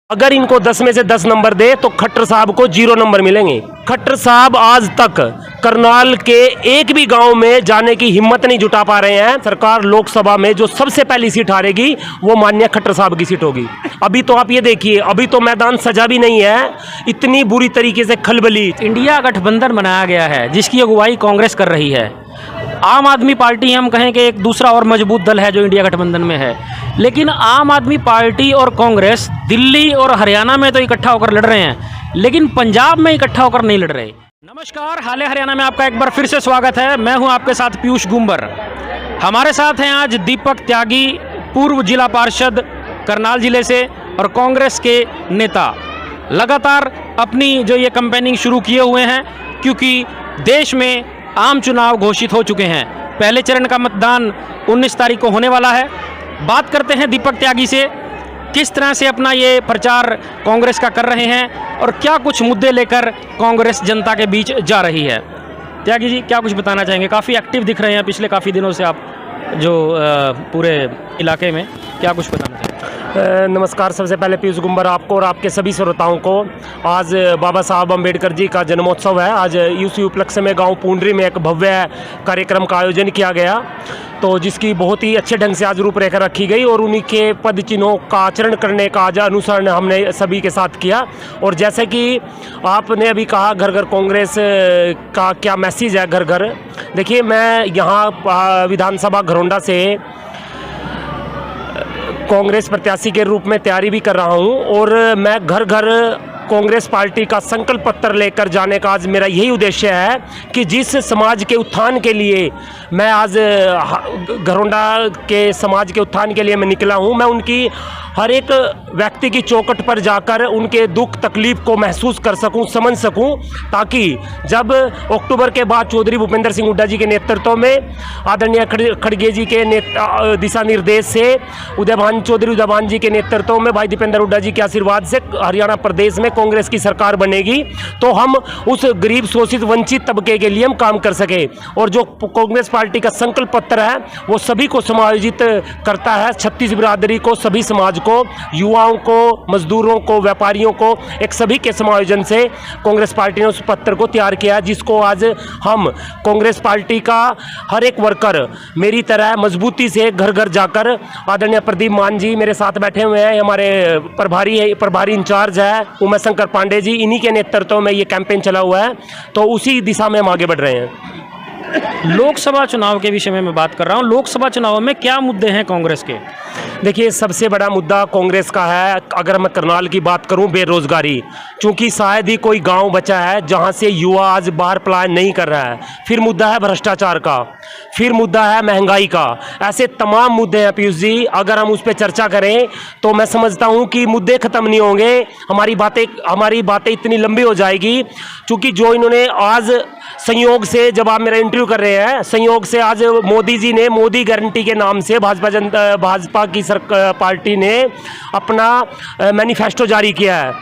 अगर इनको 10 में से 10 नंबर दे तो खट्टर साहब को 0 नंबर मिलेंगे। खट्टर साहब आज तक करनाल के एक भी गांव में जाने की हिम्मत नहीं जुटा पा रहे हैं। सरकार लोकसभा में जो सबसे पहली सीट हारेगी वो माननीय खट्टर साहब की सीट होगी। अभी तो आप ये देखिए, अभी तो मैदान सजा भी नहीं है, इतनी बुरी तरीके से खलबली। इंडिया गठबंधन बनाया गया है जिसकी अगुवाई कांग्रेस कर रही है। आम आदमी पार्टी हम कहें कि एक दूसरा और मजबूत दल है जो इंडिया गठबंधन में है, लेकिन आम आदमी पार्टी और कांग्रेस दिल्ली और हरियाणा में तो इकट्ठा होकर लड़ रहे हैं, लेकिन पंजाब में इकट्ठा होकर नहीं लड़ रहे। नमस्कार, हाले हरियाणा में आपका एक बार फिर से स्वागत है। मैं हूं आपके साथ पीयूष गुंबर। हमारे साथ हैं आज दीपक त्यागी, पूर्व जिला पार्षद करनाल जिले से और कांग्रेस के नेता। लगातार अपनी जो ये कैंपेनिंग शुरू किए हुए हैं, क्योंकि देश में आम चुनाव घोषित हो चुके हैं। पहले चरण का मतदान 19 तारीख को होने वाला है। बात करते हैं दीपक त्यागी से, किस तरह से अपना ये प्रचार कांग्रेस का कर रहे हैं और क्या कुछ मुद्दे लेकर कांग्रेस जनता के बीच जा रही है। त्यागी जी, क्या कुछ बताना चाहेंगे? काफ़ी एक्टिव दिख रहे हैं पिछले काफ़ी दिनों से आप जो पूरे इलाके में, क्या कुछ बताना चाहेंगे? नमस्कार। सबसे पहले पीयूष गुंबर आपको और आपके सभी श्रोताओं को, आज बाबा साहब अम्बेडकर जी का जन्मोत्सव है। आज इसी उपलक्ष्य में गांव पूंडरी में एक भव्य कार्यक्रम का आयोजन किया गया, तो जिसकी बहुत ही अच्छे ढंग से आज रूपरेखा रखी गई और उन्हीं के पद चिन्हों का आचरण करने का आज अनुसरण हमने सभी के साथ किया। और जैसे कि आपने अभी कहा घर घर कांग्रेस का क्या मैसेज है, घर घर। देखिए, मैं यहाँ विधानसभा घरौंडा से कांग्रेस प्रत्याशी के रूप में तैयारी भी कर रहा हूं और मैं घर घर कांग्रेस पार्टी का संकल्प पत्र लेकर जाने का आज मेरा यही उद्देश्य है कि जिस समाज के उत्थान के लिए मैं आज घरौंडा के समाज के उत्थान के लिए मैं निकला हूं, मैं उनकी हर एक व्यक्ति की चौखट पर जाकर उनके दुख तकलीफ को महसूस कर सकूं, समझ सकूं, ताकि जब अक्टूबर के बाद चौधरी भूपेंद्र सिंह हुड्डा जी के नेतृत्व में आदरणीय खड़गे जी के दिशा निर्देश से चौधरी उदयभान जी के नेतृत्व में भाई दीपेंद्र हुड्डा जी के आशीर्वाद से हरियाणा प्रदेश में कांग्रेस की सरकार बनेगी, तो हम उस गरीब शोषित वंचित तबके के लिए हम काम कर सके। और जो कांग्रेस पार्टी का संकल्प पत्र है वो सभी को समायोजित करता है, छत्तीस बिरादरी को, सभी समाज को, युवाओं को, मजदूरों को, व्यापारियों को, एक सभी के समायोजन से कांग्रेस पार्टी ने उस पत्र को तैयार किया है, जिसको आज हम कांग्रेस पार्टी का हर एक वर्कर मेरी तरह मजबूती से घर घर जाकर, आदरणीय प्रदीप मान जी मेरे साथ बैठे हुए हैं, हमारे प्रभारी इंचार्ज है उमा शंकर पांडे जी, इन्हीं के नेतृत्व में ये कैंपेन चला हुआ है, तो उसी दिशा में हम आगे बढ़ रहे हैं। लोकसभा चुनाव के विषय में मैं बात कर रहा हूँ। लोकसभा चुनाव में क्या मुद्दे हैं कांग्रेस के? देखिए, सबसे बड़ा मुद्दा कांग्रेस का है, अगर मैं करनाल की बात करूं, बेरोजगारी। चूंकि शायद ही कोई गांव बचा है जहां से युवा आज बाहर पलायन नहीं कर रहा है। फिर मुद्दा है भ्रष्टाचार का, फिर मुद्दा है महंगाई का। ऐसे तमाम मुद्दे हैं पीयूष जी, अगर हम उस पर चर्चा करें तो मैं समझता हूं कि मुद्दे खत्म नहीं होंगे, हमारी बातें इतनी लंबी हो जाएगी। चूंकि जो इन्होंने आज संयोग से, जब आप मेरा इंटरव्यू कर रहे हैं, संयोग से आज मोदी जी ने मोदी गारंटी के नाम से भाजपा की पार्टी ने अपना मैनिफेस्टो जारी किया है।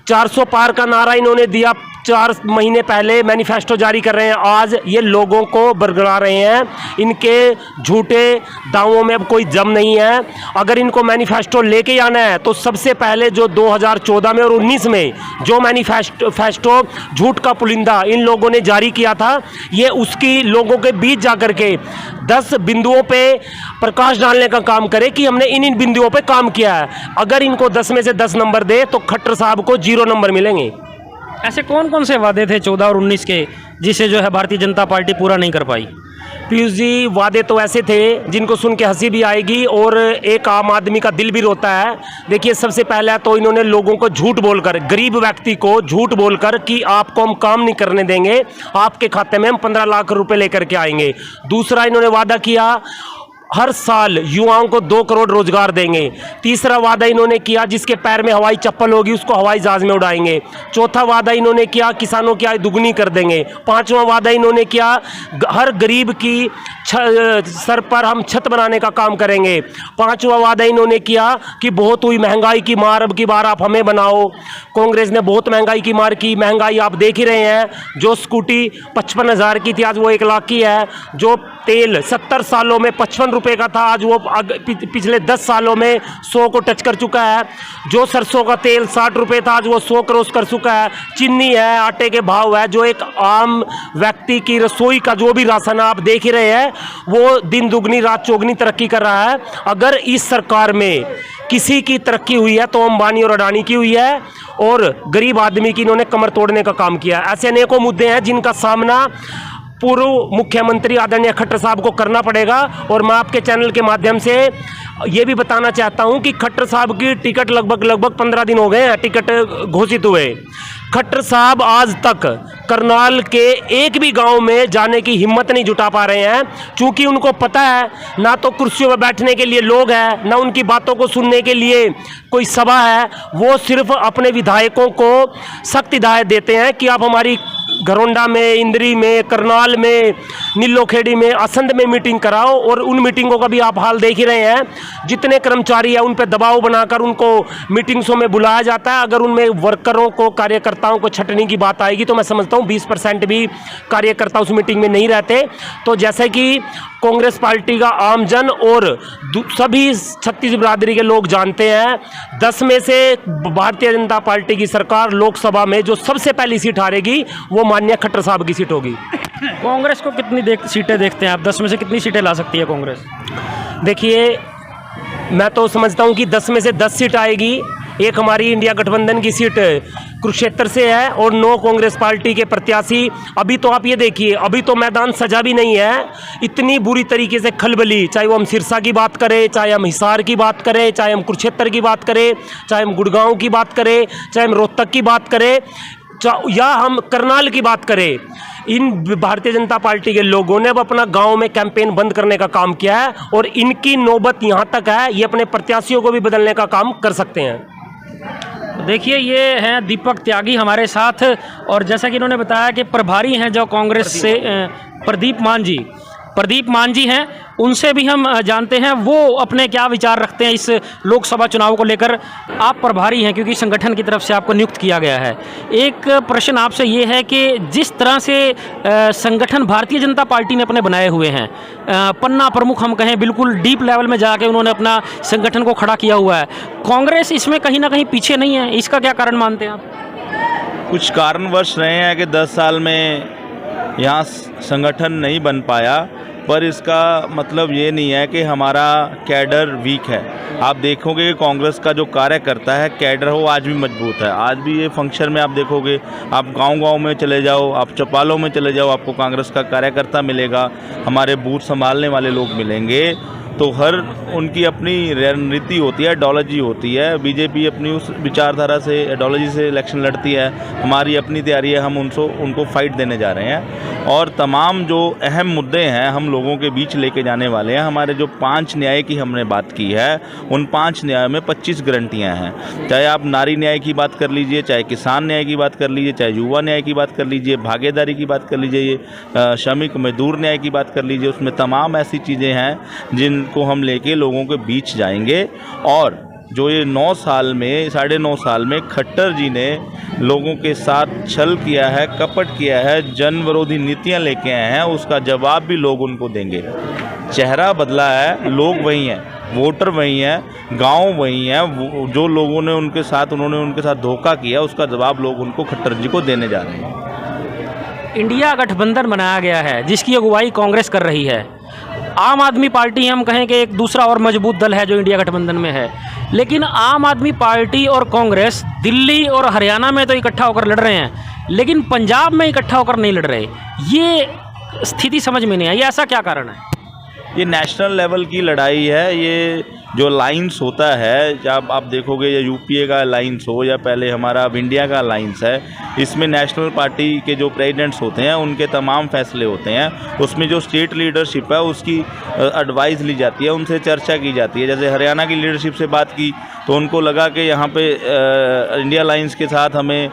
400 पार का नारा इन्होंने दिया 4 महीने पहले, मैनिफेस्टो जारी कर रहे हैं। आज ये लोगों को बरगला रहे हैं, इनके झूठे दावों में अब कोई जम नहीं है। अगर इनको मैनिफेस्टो लेके आना है तो सबसे पहले जो 2014 में और 19 में जो मैनिफेस्टो झूठ का पुलिंदा इन लोगों ने जारी किया था, ये उसकी लोगों के बीच जाकर के 10 बिंदुओं पे प्रकाश डालने का काम करे कि हमने इन बिंदुओं पे काम किया है। अगर इनको 10 में से 10 नंबर दे तो खट्टर साहब को 0 नंबर मिलेंगे। ऐसे कौन कौन से वादे थे 14 और 19 के, जिसे जो है भारतीय जनता पार्टी पूरा नहीं कर पाई? पीयूष जी, वादे तो ऐसे थे जिनको सुन के हंसी भी आएगी और एक आम आदमी का दिल भी रोता है। देखिए, सबसे पहला तो इन्होंने लोगों को झूठ बोलकर, गरीब व्यक्ति को झूठ बोलकर कि आपको हम काम नहीं करने देंगे, आपके खाते में हम 15 लाख रुपए लेकर के आएंगे। दूसरा, इन्होंने वादा किया हर साल युवाओं को 2 करोड़ रोजगार देंगे। तीसरा वादा इन्होंने किया जिसके पैर में हवाई चप्पल होगी उसको हवाई जहाज में उड़ाएंगे। चौथा वादा इन्होंने किया किसानों की आय दुगनी कर देंगे। पांचवा वादा इन्होंने किया हर गरीब की सर पर हम छत बनाने का काम करेंगे। पांचवा वादा इन्होंने किया कि बहुत हुई महंगाई की मार, अब की बार आप हमें बनाओ। कांग्रेस ने बहुत महंगाई की मार की, महंगाई आप देख ही रहे हैं। जो स्कूटी 55,000 की थी आज वो 1 लाख की है। जो तेल 70 सालों में 55 रुपए का था, आज वो पिछले 10 सालों में 100 को टच कर चुका है। जो सरसों का तेल 60 रुपए था, आज वो 100 क्रॉस कर चुका है। चीनी है, आटे के भाव है, जो एक आम व्यक्ति की रसोई का जो भी राशन आप देख ही रहे हैं, वो दिन दुगनी रात चौगनी तरक्की कर रहा है। अगर इस सरकार में किसी की तरक्की हुई है तो अंबानी और अडानी की हुई है, और गरीब आदमी की इन्होंने कमर तोड़ने का काम किया। ऐसे अनेकों मुद्दे हैं जिनका सामना पूर्व मुख्यमंत्री आदरणीय खट्टर साहब को करना पड़ेगा। और मैं आपके चैनल के माध्यम से ये भी बताना चाहता हूं कि खट्टर साहब की टिकट लगभग 15 दिन हो गए हैं टिकट घोषित हुए। खट्टर साहब आज तक करनाल के एक भी गांव में जाने की हिम्मत नहीं जुटा पा रहे हैं, क्योंकि उनको पता है ना तो कुर्सियों पर बैठने के लिए लोग हैं, ना उनकी बातों को सुनने के लिए कोई सभा है। वो सिर्फ अपने विधायकों को सख्त हिदायत देते हैं कि आप हमारी घरोंडा में, इंद्री में, करनाल में, नीलोखेड़ी में, असंध में मीटिंग कराओ। और उन मीटिंगों का भी आप हाल देख ही रहे हैं। जितने कर्मचारी हैं उन पर दबाव बनाकर उनको मीटिंग्सों में बुलाया जाता है। अगर उनमें वर्करों को, कार्यकर्ताओं को छटने की बात आएगी तो मैं समझता हूँ 20% भी कार्यकर्ता उस मीटिंग में नहीं रहते। तो जैसे कि कांग्रेस पार्टी का आमजन और सभी छत्तीस बिरादरी के लोग जानते हैं, 10 में से भारतीय जनता पार्टी की सरकार लोकसभा में जो सबसे पहली सीट हारेगी वो माननीय खट्टर साहब की सीट होगी। कांग्रेस को कितनी सीटें देखते हैं आप? 10 में से कितनी सीटें ला सकती है कांग्रेस? देखिए, मैं तो समझता हूं कि 10 में से 10 सीट आएगी। एक हमारी इंडिया गठबंधन की सीट कुरुक्षेत्र से है और 9 कांग्रेस पार्टी के प्रत्याशी। अभी तो आप ये देखिए, अभी तो मैदान सजा भी नहीं है, इतनी बुरी तरीके से खलबली, चाहे वो हम सिरसा की बात करें, चाहे हम हिसार की बात करें, चाहे हम कुरुक्षेत्र की बात करें, चाहे हम गुड़गांव की बात करें, चाहे हम रोहतक की बात करें, या हम करनाल की बात करें। इन भारतीय जनता पार्टी के लोगों ने अब अपना गांव में कैंपेन बंद करने का काम किया है और इनकी नौबत यहां तक है, ये अपने प्रत्याशियों को भी बदलने का काम कर सकते हैं। देखिए, ये हैं दीपक त्यागी हमारे साथ, और जैसा कि इन्होंने बताया कि प्रभारी हैं जो कांग्रेस से प्रदीप मान जी हैं, उनसे भी हम जानते हैं वो अपने क्या विचार रखते हैं इस लोकसभा चुनाव को लेकर। आप प्रभारी हैं क्योंकि संगठन की तरफ से आपको नियुक्त किया गया है। एक प्रश्न आपसे ये है कि जिस तरह से संगठन भारतीय जनता पार्टी ने अपने बनाए हुए हैं, पन्ना प्रमुख हम कहें, बिल्कुल डीप लेवल में जाके उन्होंने अपना संगठन को खड़ा किया हुआ है, कांग्रेस इसमें कहीं ना कहीं पीछे नहीं है, इसका क्या कारण मानते हैं आप? कुछ कारणवश रहे हैं कि 10 साल में यहाँ संगठन नहीं बन पाया, पर इसका मतलब ये नहीं है कि हमारा कैडर वीक है। आप देखोगे कि कांग्रेस का जो कार्यकर्ता है, कैडर वो आज भी मजबूत है। आज भी ये फंक्शन में आप देखोगे, आप गांव-गांव में चले जाओ, आप चौपालों में चले जाओ, आपको कांग्रेस का कार्यकर्ता मिलेगा, हमारे बूथ संभालने वाले लोग मिलेंगे। तो हर उनकी अपनी रणनीति होती है, आइडियोलॉजी होती है। बीजेपी अपनी उस विचारधारा से, आइडियोलॉजी से इलेक्शन लड़ती है, हमारी अपनी तैयारी है, हम उनको फाइट देने जा रहे हैं। और तमाम जो अहम मुद्दे हैं हम लोगों के बीच लेके जाने वाले हैं। हमारे जो 5 न्याय की हमने बात की है, उन 5 न्याय में 25 गारंटियाँ हैं। चाहे आप नारी न्याय की बात कर लीजिए, चाहे किसान न्याय की बात कर लीजिए, चाहे युवा न्याय की बात कर लीजिए, भागीदारी की बात कर लीजिए, श्रमिक मजदूर न्याय की बात कर लीजिए, उसमें तमाम ऐसी चीज़ें हैं जिनको हम लेके लोगों के बीच जाएंगे। और जो ये 9 साल में, 9.5 साल में खट्टर जी ने लोगों के साथ छल किया है, कपट किया है, जन विरोधी नीतियां लेके आए हैं, उसका जवाब भी लोग उनको देंगे। चेहरा बदला है, लोग वही हैं, वोटर वही हैं, गांव वही हैं। जो लोगों ने उन्होंने उनके साथ धोखा किया, उसका जवाब लोग उनको खट्टर जी को देने जा रहे हैं। इंडिया गठबंधन बनाया गया है जिसकी अगुवाई कांग्रेस कर रही है। आम आदमी पार्टी हम कहें कि एक दूसरा और मजबूत दल है जो इंडिया गठबंधन में है, लेकिन आम आदमी पार्टी और कांग्रेस दिल्ली और हरियाणा में तो इकट्ठा होकर लड़ रहे हैं, लेकिन पंजाब में इकट्ठा होकर नहीं लड़ रहे। ये स्थिति समझ में नहीं आई, ऐसा क्या कारण है? ये नेशनल लेवल की लड़ाई है। ये जो अलाइंस होता है, जब आप देखोगे या यूपीए का अलाइंस हो या पहले हमारा अब इंडिया का अलाइंस है, इसमें नेशनल पार्टी के जो प्रेसिडेंट्स होते हैं उनके तमाम फैसले होते हैं। उसमें जो स्टेट लीडरशिप है उसकी एडवाइस ली जाती है, उनसे चर्चा की जाती है। जैसे हरियाणा की लीडरशिप से बात की तो उनको लगा कि यहाँ पे इंडिया अलाइंस के साथ हमें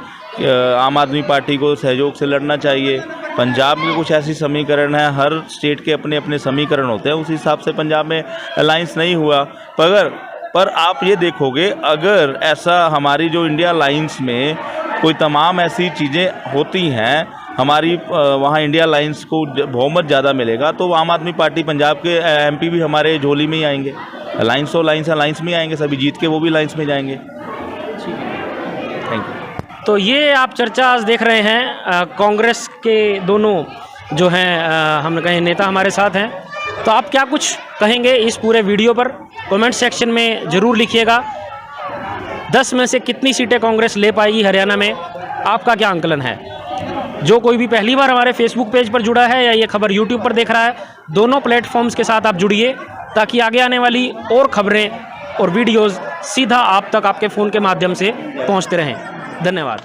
आम आदमी पार्टी को सहयोग से लड़ना चाहिए। पंजाब के कुछ ऐसी समीकरण हैं, हर स्टेट के अपने अपने समीकरण होते हैं, उस हिसाब से पंजाब में अलाइंस नहीं हुआ। पर आप ये देखोगे, अगर ऐसा हमारी जो इंडिया अलाइंस में कोई तमाम ऐसी चीज़ें होती हैं हमारी वहाँ इंडिया अलायंस को बहुमत ज़्यादा मिलेगा, तो आम आदमी पार्टी पंजाब के एमपी भी हमारे झोली में ही आएंगे। अलायंस में आएंगे, सभी जीत के वो भी अलायंस में जाएंगे। Thank you. तो ये आप चर्चा आज देख रहे हैं, कांग्रेस के दोनों जो हैं हम कहें नेता हमारे साथ हैं। तो आप क्या कुछ कहेंगे इस पूरे वीडियो पर? कमेंट सेक्शन में ज़रूर लिखिएगा। 10 में से कितनी सीटें कांग्रेस ले पाएगी हरियाणा में, आपका क्या आंकलन है? जो कोई भी पहली बार हमारे फेसबुक पेज पर जुड़ा है या ये खबर यूट्यूब पर देख रहा है, दोनों प्लेटफॉर्म्स के साथ आप जुड़िए ताकि आगे आने वाली और खबरें और वीडियोज़ सीधा आप तक आपके फ़ोन के माध्यम से पहुँचते रहें। धन्यवाद।